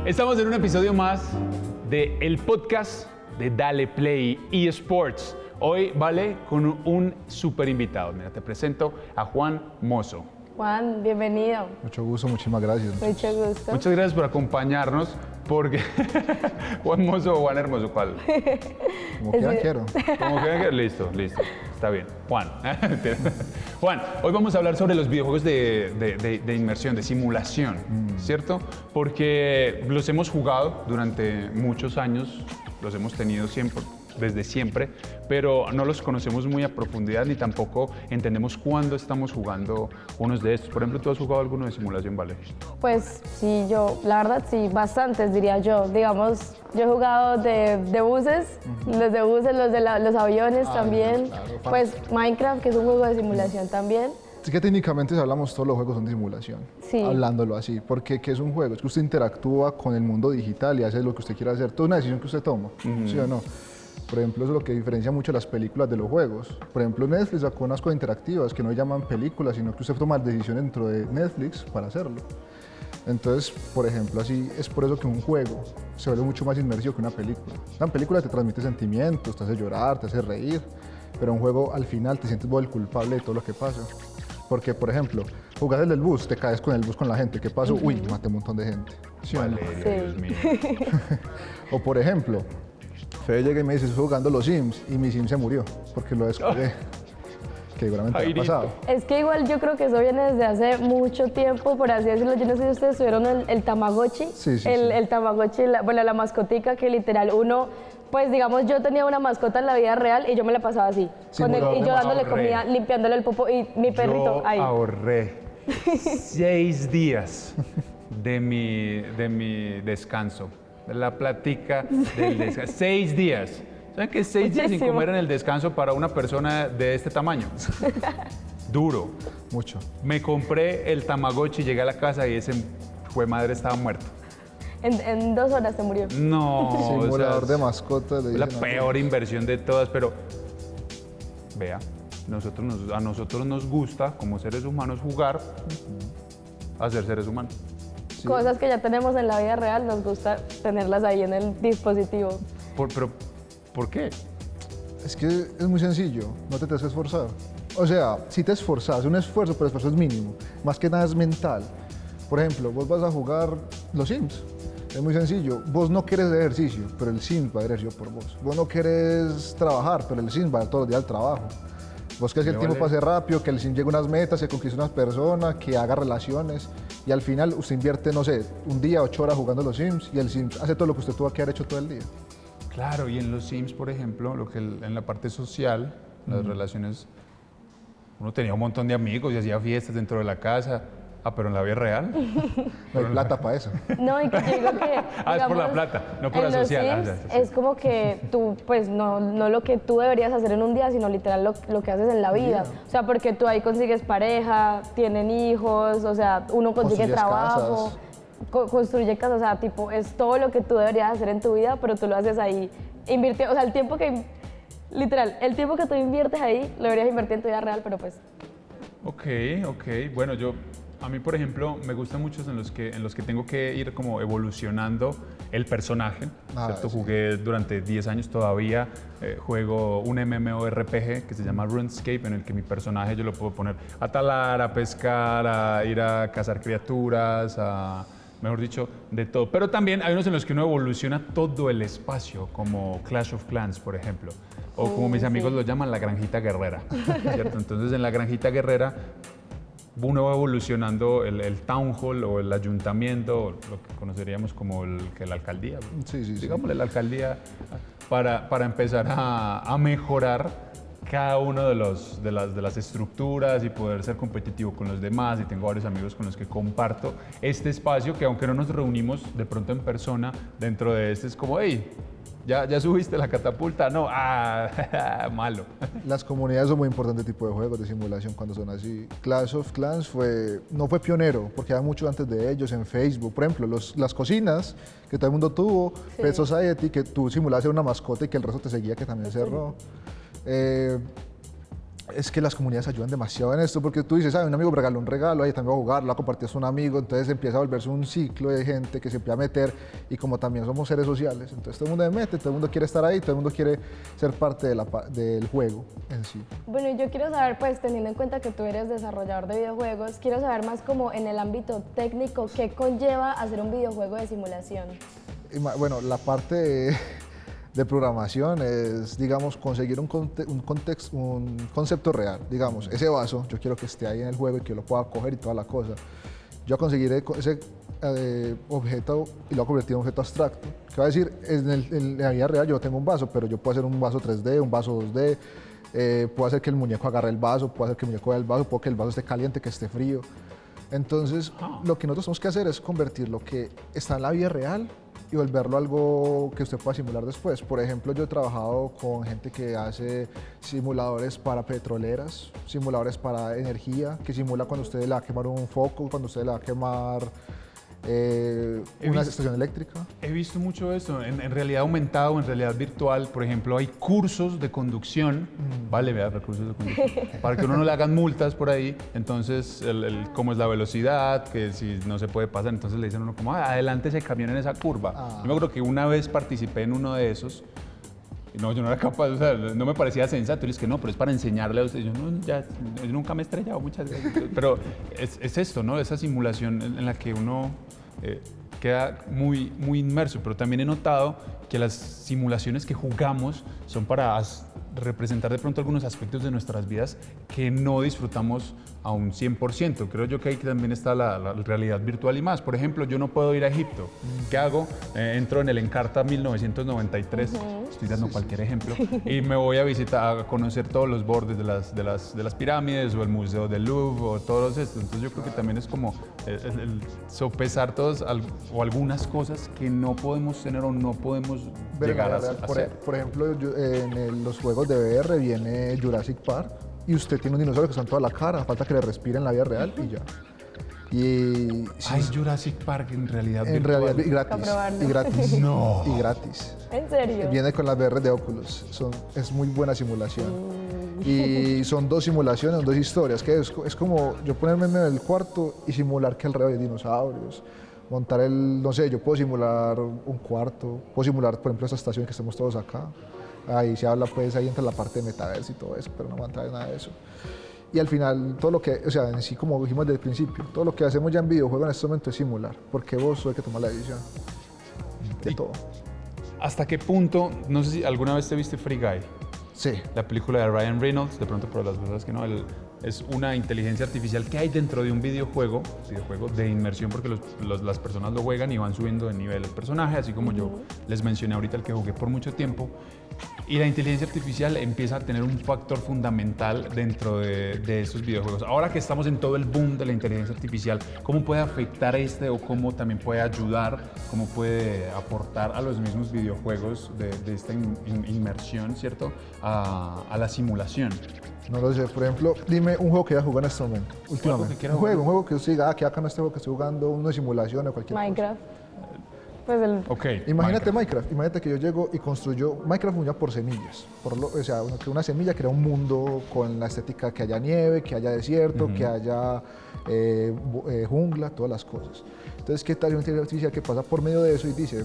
Estamos en un episodio más de el podcast de Dale Play eSports. Hoy, Vale, con un súper invitado. Mira, te presento a Juan Mozo. Juan, bienvenido. Mucho gusto, muchísimas gracias. Mucho gusto. Muchas gracias por acompañarnos, porque Juan Mozo o Juan Hermoso, ¿cuál? Como quieran, quiero. Como que listo, está bien. Juan. Juan, hoy vamos a hablar sobre los videojuegos de inmersión, de simulación, ¿cierto? Porque los hemos jugado durante muchos años, los hemos tenido siempre, desde siempre, pero no los conocemos muy a profundidad ni tampoco entendemos cuándo estamos jugando unos de estos. Por ejemplo, ¿tú has jugado alguno de simulación, Vale? Pues sí, la verdad sí, bastantes diría yo. Digamos, yo he jugado de buses, los de buses, los aviones también. Claro, pues Minecraft, que es un juego de simulación también. Es que técnicamente si hablamos, todos los juegos son de simulación, Sí. hablándolo así, porque ¿qué es un juego? Es que usted interactúa con el mundo digital y hace lo que usted quiera hacer. Todo es una decisión que usted toma, ¿sí o no? Por ejemplo, eso es lo que diferencia mucho las películas de los juegos. Por ejemplo, Netflix sacó unas cosas interactivas que no llaman películas, sino que usted toma decisiones dentro de Netflix para hacerlo. Entonces, por ejemplo, así es por eso que un juego se vuelve mucho más inmersivo que una película. Una película te transmite sentimientos, te hace llorar, te hace reír, pero un juego al final te sientes vos el culpable de todo lo que pasa. Porque, por ejemplo, jugás el del bus, te caes con el bus con la gente. ¿Qué pasó? Uy, maté un montón de gente. ¿Sí o no? Valeria, Sí. Dios mío. O por ejemplo, Fede llega y me dice, estoy jugando los Sims y mi Sim se murió porque lo descuidé. Que seguramente ha Jairito. pasado. Es que igual yo creo que eso viene desde hace mucho tiempo, por así decirlo. Yo no sé si ustedes tuvieron el Tamagotchi. Sí, sí, el Tamagotchi, la mascotica que literal uno, pues digamos, yo tenía una mascota en la vida real y yo me la pasaba así. Simulador Y de yo dándole ahorré. comida, limpiándole el popo y mi perrito Yo ahí. ahorré 6 días de mi descanso, de la platica del descanso. 6 días. ¿Saben qué es 6 días sin Muchísimo. comer en el descanso para una persona de este tamaño? Duro. Mucho. Me compré el Tamagotchi, llegué a la casa y ese fue madre estaba muerto. En 2 horas se murió. No, Simulador o sea, de mascotas. le la dicen, peor inversión de todas, pero vea, a nosotros nos gusta como seres humanos jugar a ser seres humanos. Cosas que ya tenemos en la vida real, nos gusta tenerlas ahí en el dispositivo. Pero, ¿por qué? Es que es muy sencillo, no te tienes que esforzar. O sea, si te esforzas, un esfuerzo, pero el esfuerzo es mínimo. Más que nada es mental. Por ejemplo, vos vas a jugar los Sims. Es muy sencillo. Vos no quieres ejercicio, pero el Sims va a hacer ejercicio por vos. Vos no quieres trabajar, pero el Sims va todos los días al trabajo. Vos querés que el Me tiempo vale. pase rápido, que el Sims llegue a unas metas, se conquiste unas personas, que haga relaciones. Y al final usted invierte, no sé, un día, 8 horas jugando los Sims y el Sims hace todo lo que usted tuvo que haber hecho todo el día. Claro, y en los Sims, por ejemplo, en la parte social, las relaciones, uno tenía un montón de amigos y hacía fiestas dentro de la casa. Ah, pero en la vida real. No hay plata para eso. No, y que yo digo que. Ah, es por la digamos, plata, no por la en los social. Ah, Sims ya, sí. es como que tú, pues no lo que tú deberías hacer en un día, sino literal lo que haces en la vida. O sea, porque tú ahí consigues pareja, tienen hijos, o sea, uno consigue Construyes trabajo, construye casas, o sea, tipo, es todo lo que tú deberías hacer en tu vida, pero tú lo haces ahí. O sea, el tiempo que. Literal, el tiempo que tú inviertes ahí, lo deberías invertir en tu vida real, pero pues. Ok. Bueno, a mí, por ejemplo, me gustan muchos en los que tengo que ir como evolucionando el personaje. ¿Cierto? Sí. Jugué durante 10 años todavía, juego un MMORPG que se llama RuneScape, en el que mi personaje yo lo puedo poner a talar, a pescar, a ir a cazar criaturas, mejor dicho, de todo. Pero también hay unos en los que uno evoluciona todo el espacio, como Clash of Clans, por ejemplo. O como mis amigos lo llaman, la granjita guerrera. ¿Cierto? Entonces, en la granjita guerrera uno va evolucionando el town hall o el ayuntamiento, o lo que conoceríamos como la alcaldía. Sí. Digámosle la alcaldía, para empezar a mejorar cada uno de las estructuras y poder ser competitivo con los demás. Y tengo varios amigos con los que comparto este espacio, que aunque no nos reunimos de pronto en persona, dentro de este es como, hey, ¿Ya subiste la catapulta? No, malo. Las comunidades son muy importantes tipo de juegos de simulación cuando son así. Clash of Clans no fue pionero, porque había mucho antes de ellos en Facebook. Por ejemplo, las cocinas que todo el mundo tuvo, Sí. Pet Society, que tú simulabas ser una mascota y que el resto te seguía, que también cerró. Es que las comunidades ayudan demasiado en esto, porque tú dices, un amigo me regaló un regalo, ahí también voy a jugar, lo compartías a un amigo, entonces empieza a volverse un ciclo de gente que se empieza a meter, y como también somos seres sociales, entonces todo el mundo se mete, todo el mundo quiere estar ahí, todo el mundo quiere ser parte del juego en sí. Bueno, yo quiero saber, pues teniendo en cuenta que tú eres desarrollador de videojuegos, quiero saber más como en el ámbito técnico, ¿qué conlleva hacer un videojuego de simulación? Bueno, la parte de programación es, digamos, conseguir un concepto real. Digamos, ese vaso, yo quiero que esté ahí en el juego y que yo lo pueda coger y toda la cosa. Yo conseguiré ese objeto y lo voy a convertir en un objeto abstracto. ¿Qué va a decir? En la vida real yo tengo un vaso, pero yo puedo hacer un vaso 3D, un vaso 2D, puedo hacer que el muñeco agarre el vaso, puedo hacer que el muñeco vea el vaso, puedo que el vaso esté caliente, que esté frío. Entonces, lo que nosotros tenemos que hacer es convertir lo que está en la vida real y volverlo algo que usted pueda simular después. Por ejemplo, yo he trabajado con gente que hace simuladores para petroleras, simuladores para energía, que simula cuando usted le va a quemar un foco, cuando usted le va a quemar una estación eléctrica. He visto mucho eso, en realidad aumentado o en realidad virtual. Por ejemplo, hay cursos de conducción, vale, vea, recursos de conducción, para que uno no le hagan multas por ahí. Entonces, cómo es la velocidad, que si no se puede pasar, entonces le dicen a uno como, adelante ese camión en esa curva. Yo me acuerdo que una vez participé en uno de esos. No, yo no era capaz, o sea, no me parecía sensato. Y es que no, pero es para enseñarle a usted. Yo, no, yo nunca me he estrellado muchas veces. Pero es esto, ¿no? Esa simulación en la que uno queda muy, muy inmerso. Pero también he notado que las simulaciones que jugamos son para representar de pronto algunos aspectos de nuestras vidas que no disfrutamos a un 100%. Creo yo que ahí también está la realidad virtual y más. Por ejemplo, yo no puedo ir a Egipto. ¿Qué hago? Entro en el Encarta 1993, estoy dando cualquier ejemplo, y me voy a visitar, a conocer todos los bordes de las pirámides o el Museo del Louvre o todos estos. Entonces yo creo que también es como el sopesar todos o algunas cosas que no podemos tener o no podemos llegar a hacer. Por ejemplo, los juegos de VR viene Jurassic Park y usted tiene un dinosaurio que está en toda la cara, falta que le respire en la vida real y ya. Y Hay Jurassic Park en realidad en virtual. realidad y gratis. Comprobarlo. Y gratis. No. Y gratis. ¿En serio? Viene con las VR de Oculus. Es muy buena simulación. Y son dos simulaciones, dos historias, que es como yo ponerme en el cuarto y simular que alrededor hay dinosaurios. Montar no sé, yo puedo simular un cuarto, puedo simular, por ejemplo, esta estación que estemos todos acá. Ahí se habla, pues, ahí entra la parte de metaverso y todo eso, pero no va a entrar en nada de eso. Y al final, todo lo que, o sea, en sí, como dijimos desde el principio, todo lo que hacemos ya en videojuegos en este momento es simular, porque vos sos el que toma la decisión de todo. ¿Hasta qué punto, no sé si alguna vez te viste Free Guy? Sí. La película de Ryan Reynolds, de pronto para las personas que no, es una inteligencia artificial que hay dentro de un videojuego de inmersión, porque las personas lo juegan y van subiendo de nivel el personaje, así como yo les mencioné ahorita el que jugué por mucho tiempo. Y la inteligencia artificial empieza a tener un factor fundamental dentro de estos videojuegos. Ahora que estamos en todo el boom de la inteligencia artificial, ¿cómo puede afectar o cómo también puede ayudar, cómo puede aportar a los mismos videojuegos de esta inmersión, ¿cierto? A la simulación. No lo sé, por ejemplo, dime un juego que hayas jugado en este momento, últimamente. Un juego que usted diga, qué bacano este juego que estoy jugando, uno de simulación o cualquier Minecraft. Pues Ok. Imagínate Minecraft, imagínate que yo llego y construyo, Minecraft funciona por semillas, o sea, una semilla crea un mundo con la estética que haya nieve, que haya desierto, que haya jungla, todas las cosas. Entonces, ¿qué tal una inteligencia artificial que pasa por medio de eso y dice,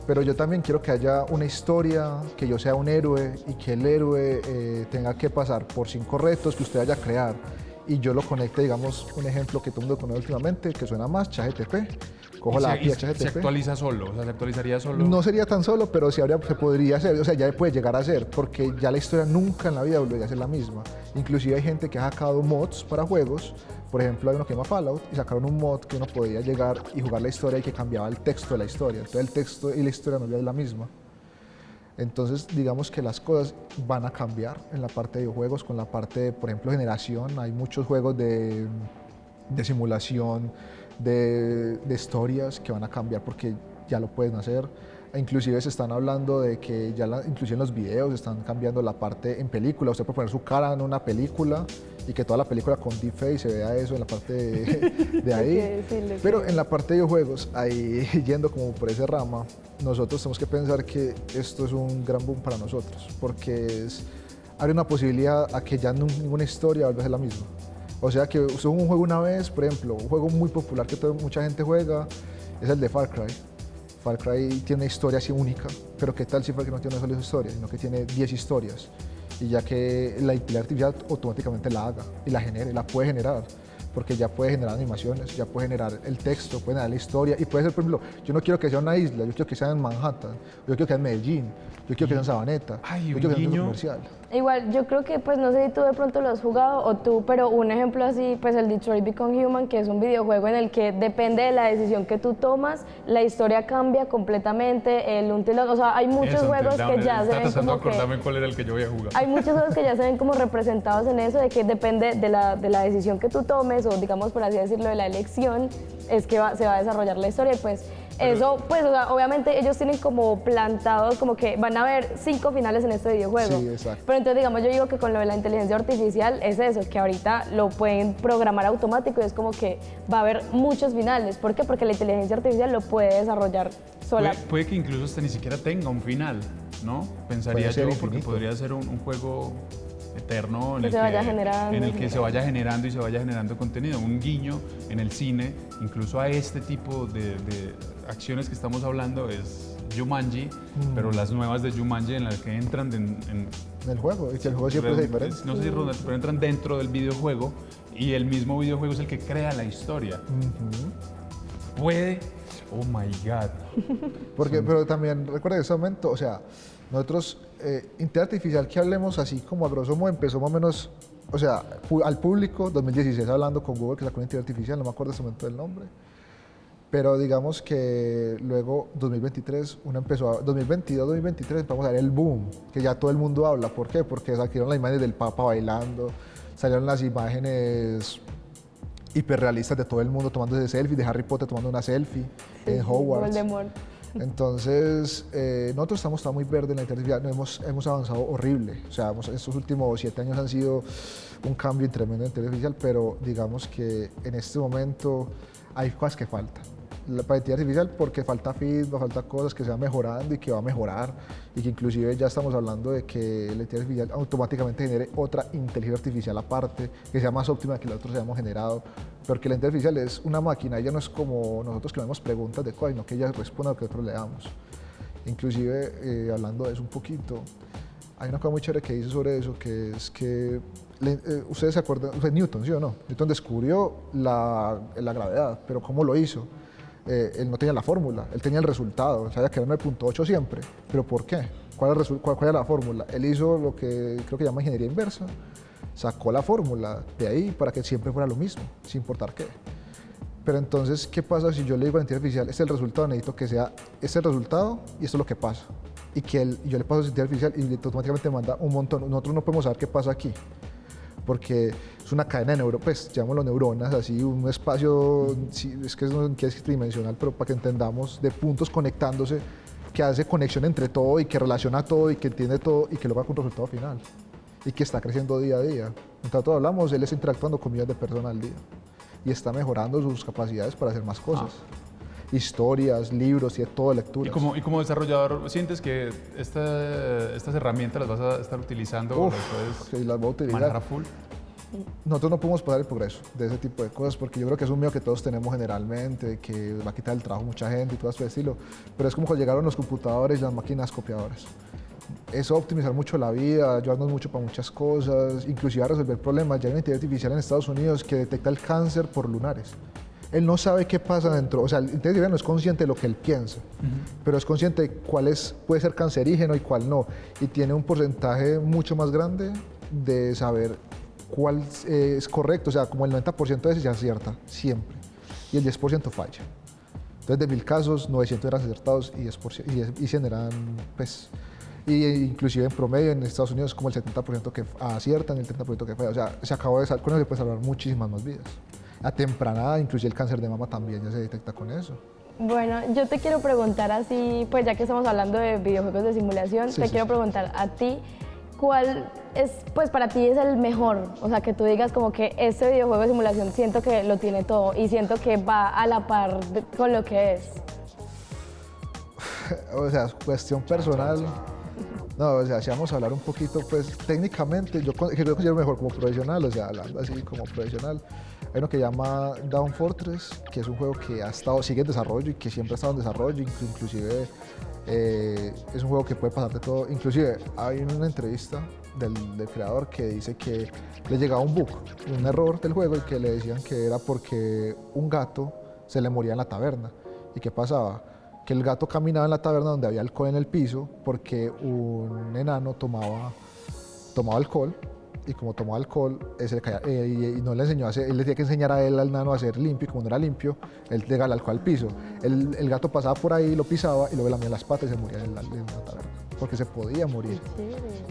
pero yo también quiero que haya una historia, que yo sea un héroe y que el héroe tenga que pasar por 5 retos que usted vaya a crear y yo lo conecte, digamos, un ejemplo que todo el mundo conoce últimamente, que suena más, ChatGPT. Cojo la API de ChatGPT. ¿Se actualiza solo? O sea, ¿se actualizaría solo? No sería tan solo, pero sí se podría hacer, o sea, ya puede llegar a ser, porque ya la historia nunca en la vida volvería a ser la misma. Inclusive hay gente que ha sacado mods para juegos, por ejemplo, hay uno que se llama Fallout, y sacaron un mod que uno podía llegar y jugar la historia y que cambiaba el texto de la historia. Entonces el texto y la historia no es la misma. Entonces, digamos que las cosas van a cambiar en la parte de videojuegos, con la parte de, por ejemplo, generación. Hay muchos juegos de simulación, de historias que van a cambiar porque ya lo pueden hacer. Inclusive se están hablando de que ya inclusive en los videos están cambiando la parte en película. Usted puede poner su cara en una película y que toda la película con deepfake se vea eso en la parte de ahí. Pero en la parte de videojuegos, ahí yendo como por esa rama, nosotros tenemos que pensar que esto es un gran boom para nosotros, porque abre una posibilidad a que ya ninguna historia vuelva a ser la misma. O sea que usted juega un juego una vez, por ejemplo, un juego muy popular que mucha gente juega es el de Far Cry. Far Cry tiene una historia así única, pero ¿qué tal si Far Cry no tiene una sola historia, sino que tiene 10 historias? Y ya que la inteligencia artificial automáticamente la haga y la genere, la puede generar, porque ya puede generar animaciones, ya puede generar el texto, puede generar la historia y puede ser, por ejemplo, yo no quiero que sea una isla, yo quiero que sea en Manhattan, yo quiero que sea en Medellín, yo quiero que sea en Sabaneta, yo quiero que sea en un centro comercial. Igual, yo creo que, pues no sé si tú de pronto lo has jugado o tú, pero un ejemplo así, pues el Detroit Become Human, que es un videojuego en el que depende de la decisión que tú tomas, la historia cambia completamente, o sea, hay muchos juegos que ya se ven como acordarme cuál era el que yo voy a jugar. Hay muchos juegos que ya se ven como representados en eso, de que depende de la decisión que tú tomes, o digamos, por así decirlo, de la elección, es que se va a desarrollar la historia y pues... Eso, pues, o sea, obviamente ellos tienen como plantados, como que van a haber 5 finales en este videojuego. Sí, exacto. Pero entonces, digamos, yo digo que con lo de la inteligencia artificial es eso, que ahorita lo pueden programar automático y es como que va a haber muchos finales. ¿Por qué? Porque la inteligencia artificial lo puede desarrollar sola. Puede que incluso hasta ni siquiera tenga un final, ¿no? Pensaría yo, porque podría ser un juego eterno en el que se vaya generando y se vaya generando contenido, un guiño en el cine, incluso a este tipo de acciones que estamos hablando es Jumanji, pero las nuevas de Jumanji en las que entran en el juego, y que el juego siempre es diferente. No sé si pero entran dentro del videojuego y el mismo videojuego es el que crea la historia. Puede, oh my God. Porque, pero también recuerda que en ese momento, o sea, nosotros, inteligencia artificial que hablemos así como a grosso modo empezó más o menos, o sea, al público, 2016 hablando con Google que sacó una inteligencia artificial, no me acuerdo en ese momento del nombre, pero digamos que luego 2023, 2022, 2023 empezamos a ver el boom, que ya todo el mundo habla. ¿Por qué? Porque salieron las imágenes del Papa bailando, salieron las imágenes hiperrealistas de todo el mundo tomándose selfies, de Harry Potter tomando una selfie en Hogwarts. Voldemort. Entonces, nosotros estamos muy verdes en la inteligencia artificial, hemos avanzado horrible. O sea, estos últimos 7 años han sido un cambio tremendo en inteligencia artificial, pero digamos que en este momento hay cosas que faltan. La inteligencia artificial porque falta feedback, falta cosas que se van mejorando y que va a mejorar y que inclusive ya estamos hablando de que la inteligencia artificial automáticamente genere otra inteligencia artificial aparte que sea más óptima que la otra que hayamos generado, porque la inteligencia artificial es una máquina, ella no es como nosotros que le damos preguntas de cosas, sino que ella responde a lo que nosotros le damos. Inclusive, hablando de eso un poquito, hay una cosa muy chévere que dice sobre eso, que es que ustedes se acuerdan, Newton, ¿sí o no? Newton descubrió la gravedad, pero ¿cómo lo hizo? Él no tenía la fórmula, él tenía el resultado, sabía que era 9.8 siempre, pero ¿por qué? ¿Cuál era la fórmula? Él hizo lo que creo que llama ingeniería inversa, sacó la fórmula de ahí para que siempre fuera lo mismo, sin importar qué. Pero entonces, ¿qué pasa si yo le digo a la inteligencia artificial, este es el resultado, necesito que sea, este es el resultado y esto es lo que pasa? Y que yo le paso a la inteligencia artificial y automáticamente manda un montón, nosotros no podemos saber qué pasa aquí, porque es una cadena de pues llamémoslo neuronas, así un espacio, es que no es tridimensional, pero para que entendamos, de puntos conectándose, que hace conexión entre todo y que relaciona todo y que entiende todo y que logra un resultado final y que está creciendo día a día. Mientras todos hablamos, él está interactuando con millones de personas al día y está mejorando sus capacidades para hacer más cosas. Historias, libros y todo, lecturas. ¿Y como desarrollador sientes que estas herramientas las vas a estar utilizando? Sí, las voy a utilizar. ¿Manejar a full? Nosotros no podemos parar el progreso de ese tipo de cosas porque yo creo que es un miedo que todos tenemos generalmente, que va a quitar el trabajo a mucha gente y todo ese estilo, pero es como cuando llegaron los computadores y las máquinas copiadoras. Eso va a optimizar mucho la vida, ayudarnos mucho para muchas cosas, inclusive a resolver problemas. Ya hay una inteligencia artificial en Estados Unidos que detecta el cáncer por lunares. Él no sabe qué pasa dentro, o sea, la inteligencia artificial no es consciente de lo que él piensa, pero es consciente de cuál puede ser cancerígeno y cuál no, y tiene un porcentaje mucho más grande de saber cuál es correcto, o sea, como el 90% de veces se acierta, siempre, y el 10% falla. Entonces, de 1000 casos, 900 eran acertados y 10%, y 100 eran, pues, y inclusive en promedio en Estados Unidos como el 70% que aciertan y el 30% que falla. O sea, se acabó de con eso se puede salvar muchísimas más vidas. A temprana edad, inclusive el cáncer de mama también ya se detecta con eso. Bueno, yo te quiero preguntar así, pues ya que estamos hablando de videojuegos de simulación, Sí, te sí, quiero sí. preguntar a ti, ¿cuál es, pues para ti es el mejor? O sea, que tú digas como que este videojuego de simulación siento que lo tiene todo y siento que va a la par con lo que es. O sea, cuestión personal. No, o sea, si vamos a hablar un poquito, pues técnicamente que yo considero mejor como profesional, o sea, hablando así como profesional, hay uno que llama Down Fortress, que es un juego que sigue en desarrollo y que siempre ha estado en desarrollo, inclusive es un juego que puede pasar de todo. Inclusive hay una entrevista del creador que dice que le llegaba un bug, un error del juego y que le decían que era porque un gato se le moría en la taberna. ¿Y qué pasaba? Que el gato caminaba en la taberna donde había alcohol en el piso porque un enano tomaba alcohol y como tomaba alcohol y no le enseñó él le tenía que enseñar a él al nano a ser limpio y como no era limpio, él le daba el alcohol al piso. El gato pasaba por ahí, lo pisaba y luego le lamía las patas y se moría en la taberna porque se podía morir.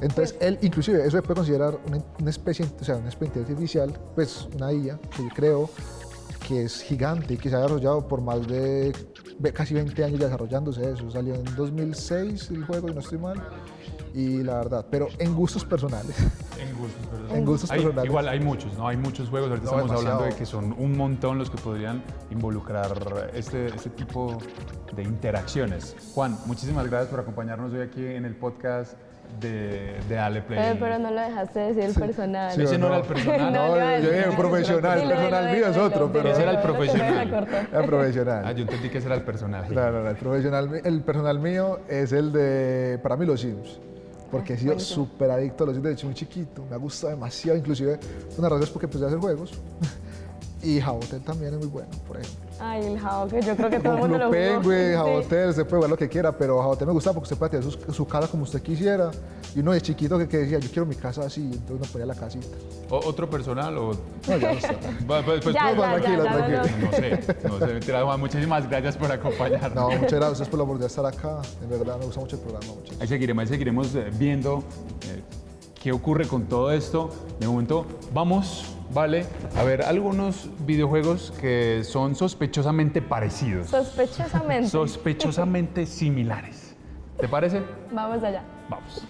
Entonces él, inclusive, eso se puede considerar una especie, o sea, una especie artificial, pues una IA que yo creo que es gigante y que se ha desarrollado por más de casi 20 años desarrollándose eso. Salió en 2006 el juego, y no estoy mal. Y la verdad, pero en gustos personales. En gustos, perdón. En gustos personales. Igual hay muchos, ¿no? Hay muchos juegos. Ahorita No, estamos hablando de demasiado. que son un montón los que podrían involucrar este tipo de interacciones. Juan, muchísimas gracias por acompañarnos hoy aquí en el podcast de Ale Play. Pero no lo dejaste decir el personal. Sí, Ese o no era no. el personal. No, No, iba a yo dije decir. profesional, Dilo, personal dilo, mío es dilo, otro, dilo, pero ese era el dilo, dilo, profesional. dilo, corto. el profesional. Ah, yo entendí que ese era el personaje. No, el personal mío es el de, para mí, los Sims. Porque he sido buenísimo. súper adicto a los Sims desde muy chiquito. Me ha gustado demasiado, inclusive una razón es porque empecé a hacer juegos. Y Jabotel también es muy bueno, por ejemplo. Ay, el Jao, que yo creo que todo el Como mundo lo Club jugó. Penguin, Sí. Jabotel, usted puede jugar lo que quiera, pero Jabotel me gusta porque usted puede tener su casa como usted quisiera. Y uno de chiquito que decía, yo quiero mi casa así, entonces uno ponía la casita. ¿Otro personal o...? No, ya no está. Pues, Ya, tranquilo, ya, tranquilo. no sé, mentira, Juan, muchísimas gracias por acompañarnos. No, muchas gracias por la oportunidad de estar acá. En verdad, me gusta mucho el programa. Muchas Ahí seguiremos viendo qué ocurre con todo esto. De momento, vamos, ¿vale? A ver algunos videojuegos que son sospechosamente parecidos. Sospechosamente. Sospechosamente similares. ¿Te parece? Vamos allá. Vamos.